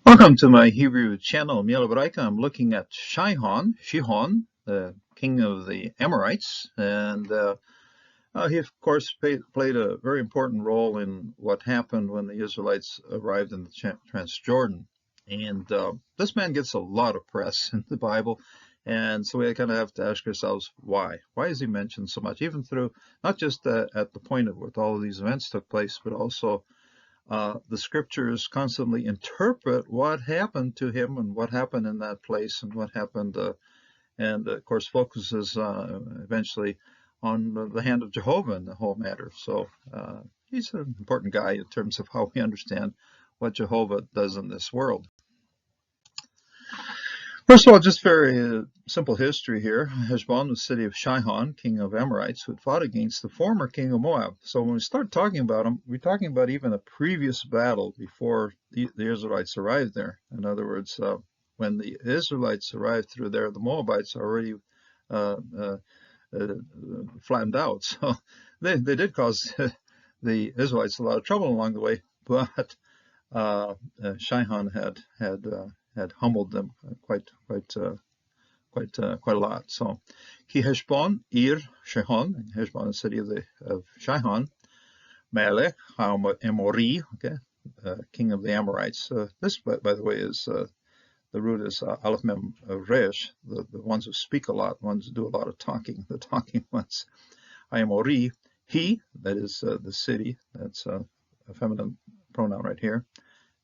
Welcome to my Hebrew channel, Miel. I'm looking at Sihon, the king of the Amorites, and he, of course, played a very important role in what happened when the Israelites arrived in the Transjordan. And this man gets a lot of press in the Bible, and so we kind of have to ask ourselves why. Why is he mentioned so much, even through not just at the point of what all of these events took place, but also the scriptures constantly interpret what happened to him and what happened in that place and what happened, and of course focuses eventually on the hand of Jehovah in the whole matter. So he's an important guy in terms of how we understand what Jehovah does in this world. First of all, just very simple history here. Heshbon was the city of Sihon, king of Amorites, who had fought against the former king of Moab. So when we start talking about him, we're talking about even a previous battle before the Israelites arrived there. In other words, when the Israelites arrived through there, the Moabites already flattened out. So they did cause the Israelites a lot of trouble along the way, but Sihon had humbled them quite a lot. So, Ki Heshbon, Ir Sihon, Heshbon, the city of Sihon, Melech Emori, okay, king of the Amorites. This, by the way, is the root is Aleph Mem Resh, the ones who speak a lot, ones who do a lot of talking, the talking ones. Emori, he, that is the city, that's a feminine pronoun right here.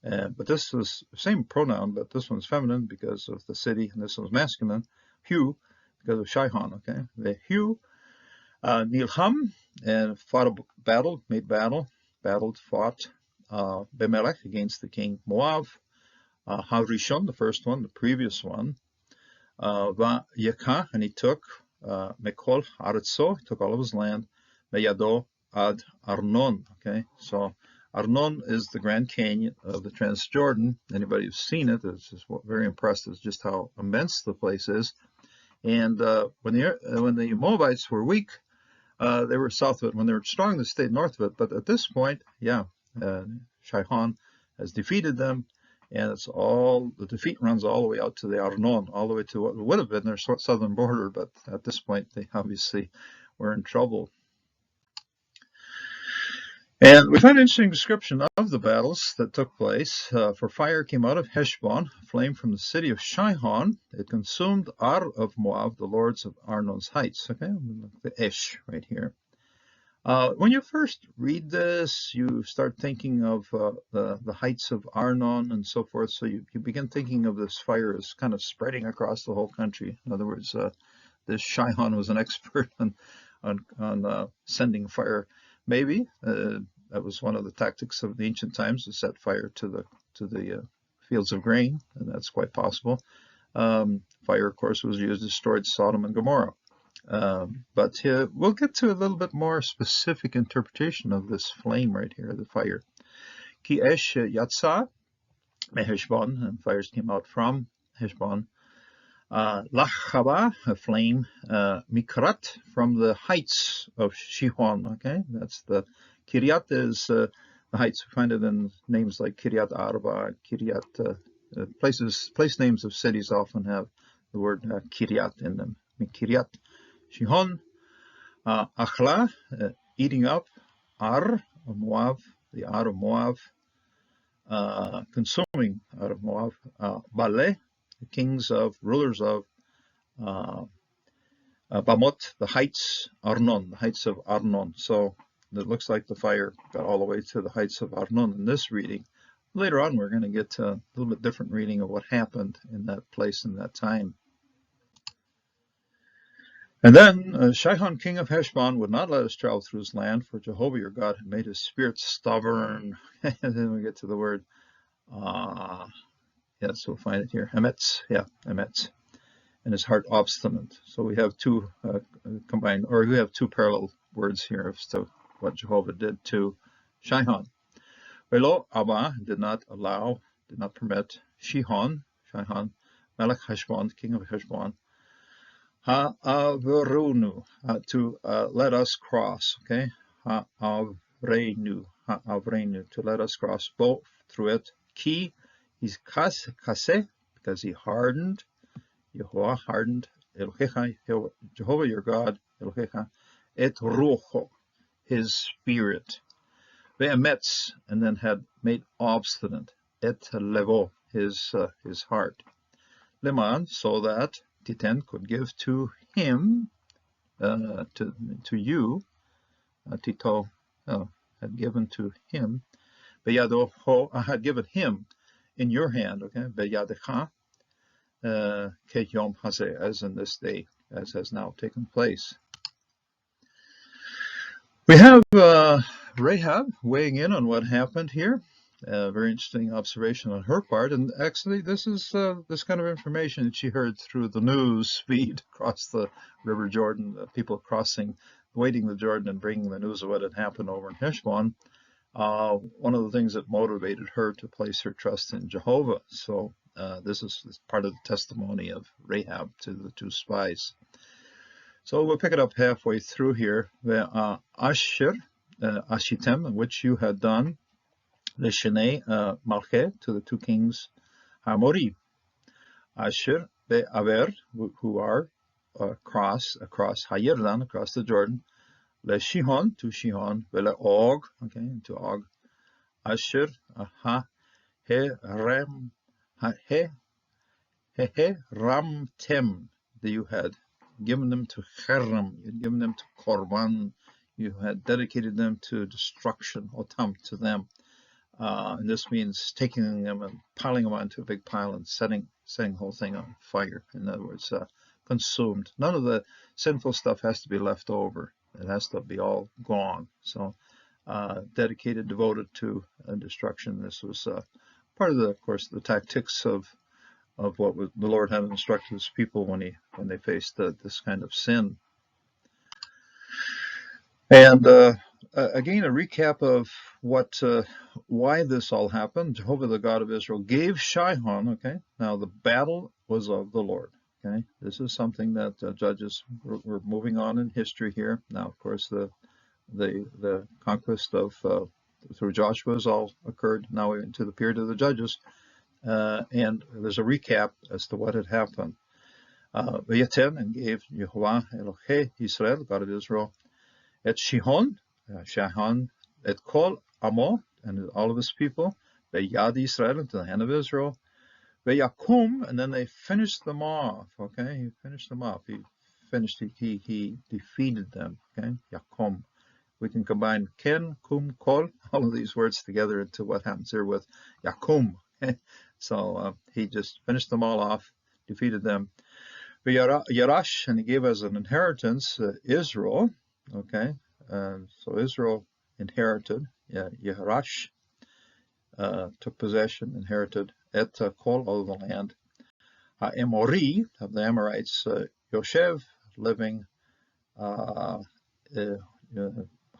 But this was the same pronoun, but this one's feminine because of the city, and this one's masculine. Hu, because of Sihon, okay? The Hu, Nilham, and fought a battle, fought Bemelech against the king Moab. Harishon, the first one, the previous one. Va Yekah, and he took Mekol Aretzo, he took all of his land. Meyado ad Arnon, okay? So Arnon is the Grand Canyon of the Transjordan. Anybody who's seen it is just very impressed with just how immense the place is. And when the Moabites were weak, they were south of it. When they were strong, they stayed north of it. But at this point, Sihon has defeated them, and the defeat runs all the way out to the Arnon, all the way to what would have been their southern border. But at this point, they obviously were in trouble. And we find an interesting description of the battles that took place. For fire came out of Heshbon, flame from the city of Sihon. It consumed Ar of Moab, the lords of Arnon's heights. Okay, the Esh right here. When you first read this, you start thinking of the heights of Arnon and so forth. So you begin thinking of this fire as kind of spreading across the whole country. In other words, this Sihon was an expert on sending fire. Maybe that was one of the tactics of the ancient times, to set fire to the fields of grain, and that's quite possible. Fire, of course, was used to destroy Sodom and Gomorrah. But we'll get to a little bit more specific interpretation of this flame right here, the fire. Ki esh yatsa me Heshbon, and fires came out from Heshbon. Lachaba, a flame, Mikrat, from the heights of Sihon. Okay, that's the Kiryat is the heights. We find it in names like Kiryat Arba, Kiryat. Place names of cities often have the word Kiryat in them. Kiryat Sihon, Achla, eating up Ar of Moab, the Ar of Moab, consuming Ar of Moab, Bale, the rulers of Bamot, the heights, Arnon, the heights of Arnon. So it looks like the fire got all the way to the heights of Arnon in this reading. Later on, we're going to get to a little bit different reading of what happened in that place in that time. And then Sihon, king of Heshbon, would not let us travel through his land, for Jehovah your God had made his spirit stubborn. And then we get to the word, yes, we'll find it here, Emetz, Emetz, and his heart obstinate. So we have two combined, or we have two parallel words here as to what Jehovah did to Sihon. Velo Abba did not permit Sihon, Melech Heshbon, king of Heshbon, Ha'avrunu, to let us cross, okay? Ha'avrenu, to let us cross both through it. Ki He's kaseh, because he hardened, Yehovah hardened, Elohecha, Jehovah your God, Elohecha, et rocho, his spirit. Ve'emetz, and then had made obstinate, et levo, his heart. Leman, so that Titen could give to him, to you, Tito had given to him, Beyado had given him in your hand, okay, Beyadecha, Keyom Hazeh, as in this day, as has now taken place. We have Rahab weighing in on what happened here. Very interesting observation on her part, and actually this is this kind of information that she heard through the news feed across the River Jordan, people crossing, wading the Jordan and bringing the news of what had happened over in Heshbon. One of the things that motivated her to place her trust in Jehovah. So this is part of the testimony of Rahab to the two spies. So we'll pick it up halfway through here. Asher, Ashitem, which you had done, Leshenei Malche, to the two kings, Hamori. Asher, Be'aver, who are across Hayirdan, across the Jordan, Sihon, to Sihon, Og, okay, to Og. Asher, Ram Tem, that you had given them to Cherem, you had given them to Korban, you had dedicated them to destruction, Otam, to them. And this means taking them and piling them onto a big pile and setting the whole thing on fire. In other words, consumed. None of the sinful stuff has to be left over. It has to be all gone. So dedicated, devoted to destruction. This was part of the, of course, the tactics of what the Lord had instructed his people when they faced this kind of sin. And again, a recap of why this all happened. Jehovah, the God of Israel, gave Sihon. Okay, now the battle was of the Lord. Okay, this is something that judges were moving on in history here. Now, of course, the conquest of through Joshua has all occurred. Now we're into the period of the judges, and there's a recap as to what had happened. Vayaten, and gave Yehovah Elohe Israel, God of Israel, et Sihon, et Kol Amo, and all of his people, Beyad Israel, into the hand of Israel, Veyakum, and then they finished them off. Okay, he finished them off. He defeated them. Okay, Yakum. We can combine Ken, Kum, Kol, all of these words together into what happens here with Yakum. Okay? So he just finished them all off, defeated them. Yarash, and he gave as an inheritance Israel. Okay, so Israel inherited. Yarash took possession, inherited et Kol, all of the land. Emori, of the Amorites, Yoshev, living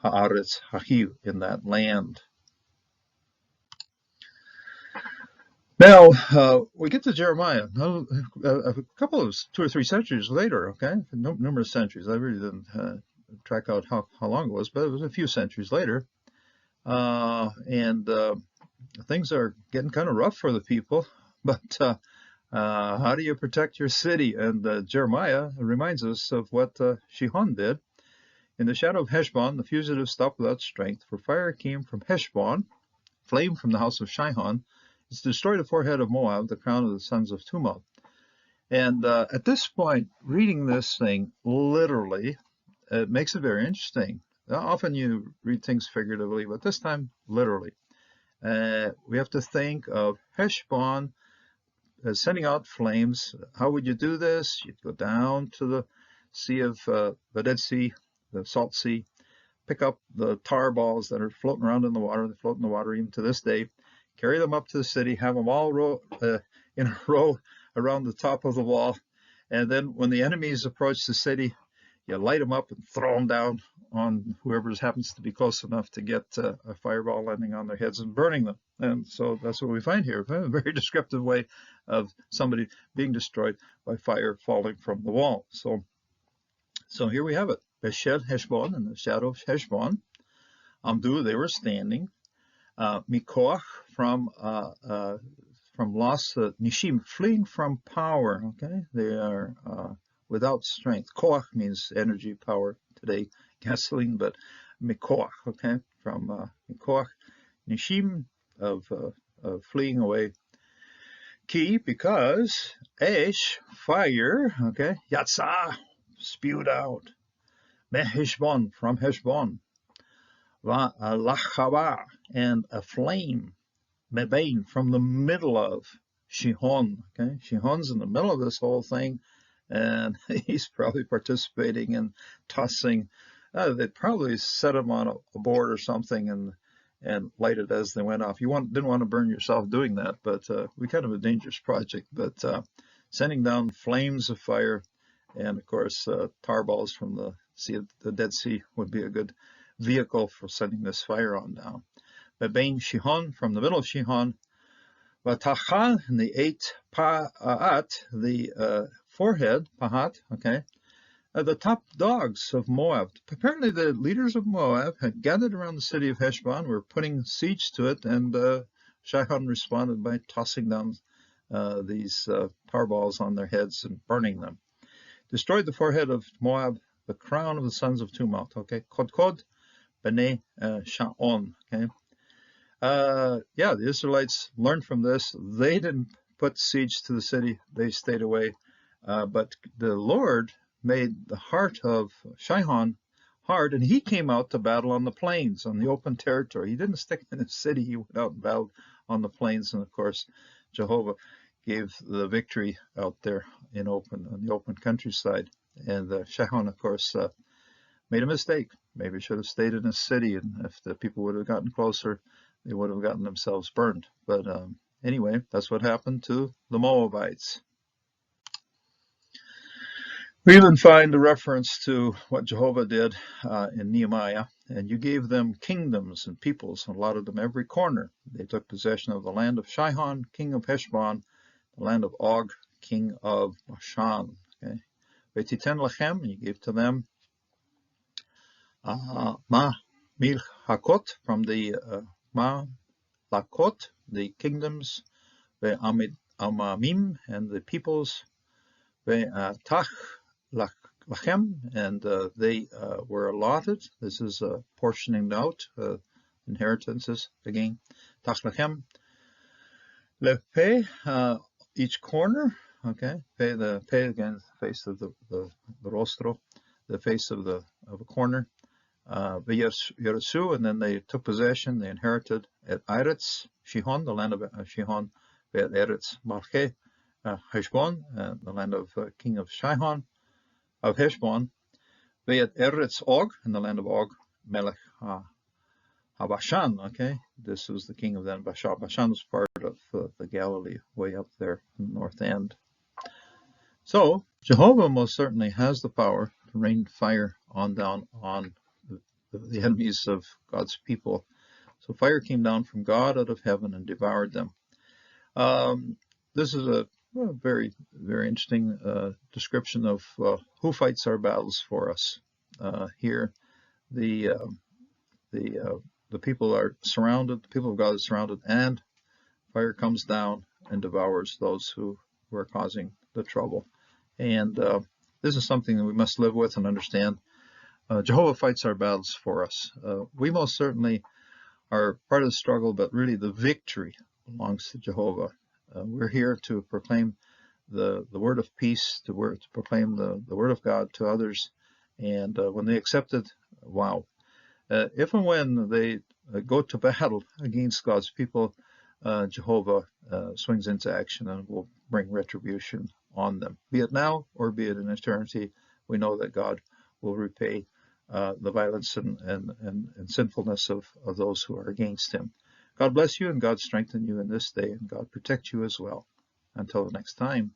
Haaretz Hahiv, in that land. Now we get to Jeremiah. A couple of 2 or 3 centuries later. Okay, numerous centuries. I really didn't track out how long it was, but it was a few centuries later, and things are getting kind of rough for the people. But how do you protect your city? And Jeremiah reminds us of what Sihon did. In the shadow of Heshbon, the fugitives stopped without strength, for fire came from Heshbon, flame from the house of Sihon. It's destroyed the forehead of Moab, the crown of the sons of Tumah. And at this point, reading this thing literally, it makes it very interesting. Often you read things figuratively, but this time literally. We have to think of Heshbon sending out flames. How would you do this? You'd go down to the sea of the Dead Sea, the Salt Sea, pick up the tar balls that are floating around in the water. They float in the water even to this day. Carry them up to the city, have them all in a row around the top of the wall. And then when the enemies approach the city, you light them up and throw them down on whoever happens to be close enough to get a fireball landing on their heads and burning them. And so that's what we find here. A very descriptive way of somebody being destroyed by fire falling from the wall. So here we have it. Beshed Heshbon, in the shadow of Heshbon. Amdu, they were standing. Mikoach, from from loss, nishim, fleeing from power, okay? They are without strength. Koach means energy, power, today gasoline, but mikoach, okay? From mikoach, nishim, of fleeing away. Ki, because esh, fire, okay? Yatsa, spewed out. Meheshbon, from Heshbon. Lachava, and a flame. Mebain, from the middle of Sihon. Okay, Sihon's in the middle of this whole thing, and he's probably participating in tossing. They'd probably set him on a board or something and light it as they went off. Didn't want to burn yourself doing that, but we kind of a dangerous project. But sending down flames of fire, and of course tar balls from the sea, the Dead Sea would be a good vehicle for sending this fire on down. Bebain Sihon, from the middle of Sihon, Vatachal, and the 8 Pa'at, the forehead, Pahat, okay, the top dogs of Moab. Apparently the leaders of Moab had gathered around the city of Heshbon, were putting siege to it, and Sihon responded by tossing down these tar balls on their heads and burning them. Destroyed the forehead of Moab, the crown of the sons of Tumalt, okay, Kodkod, B'nai Sha'on, okay. The Israelites learned from this. They didn't put siege to the city. They stayed away. But the Lord made the heart of Sihon hard, and he came out to battle on the plains, on the open territory. He didn't stick in the city. He went out and battled on the plains. And of course, Jehovah gave the victory out there on the open countryside. And Sihon, of course, made a mistake. Maybe should have stayed in his city, and if the people would have gotten closer, they would have gotten themselves burned. But anyway, that's what happened to the Moabites. We even find a reference to what Jehovah did in Nehemiah. And you gave them kingdoms and peoples, and allotted them every corner. They took possession of the land of Sihon, king of Heshbon, the land of Og, king of Bashan. Okay. V'titen lachem, and you gave to them Ma Milchakot, from the Ma Lakot, the kingdoms, Amamim, and the peoples, Tach Lachem, and they were allotted. This is portioning out inheritances again. Tach Lachem, Lepe, each corner. Okay, the pe again, face of the rostro, the face of a corner. Yerusu, and then they took possession. They inherited at Eretz Sihon, the land of Sihon, at Eretz Malche Heshbon, the land of king of Sihon, of Heshbon, at Eretz Og, in the land of Og, Melech HaBashan. Okay, this was the king of then Bashan. Bashan was part of the Galilee, way up there in the north end. So Jehovah most certainly has the power to rain fire down on the enemies of God's people. So fire came down from God out of heaven and devoured them. This is a very, very interesting description of who fights our battles for us. Here, the people are surrounded. The people of God are surrounded, and fire comes down and devours those who are causing the trouble. And this is something that we must live with and understand. Jehovah fights our battles for us. We most certainly are part of the struggle, but really the victory belongs to Jehovah. We're here to proclaim the word of peace, to proclaim the word of God to others. And when they accept it, wow. If and when they go to battle against God's people, Jehovah swings into action and will bring retribution on them. Be it now or be it in eternity, we know that God will repay the violence and sinfulness of those who are against him. God bless you, and God strengthen you in this day, and God protect you as well. Until the next time.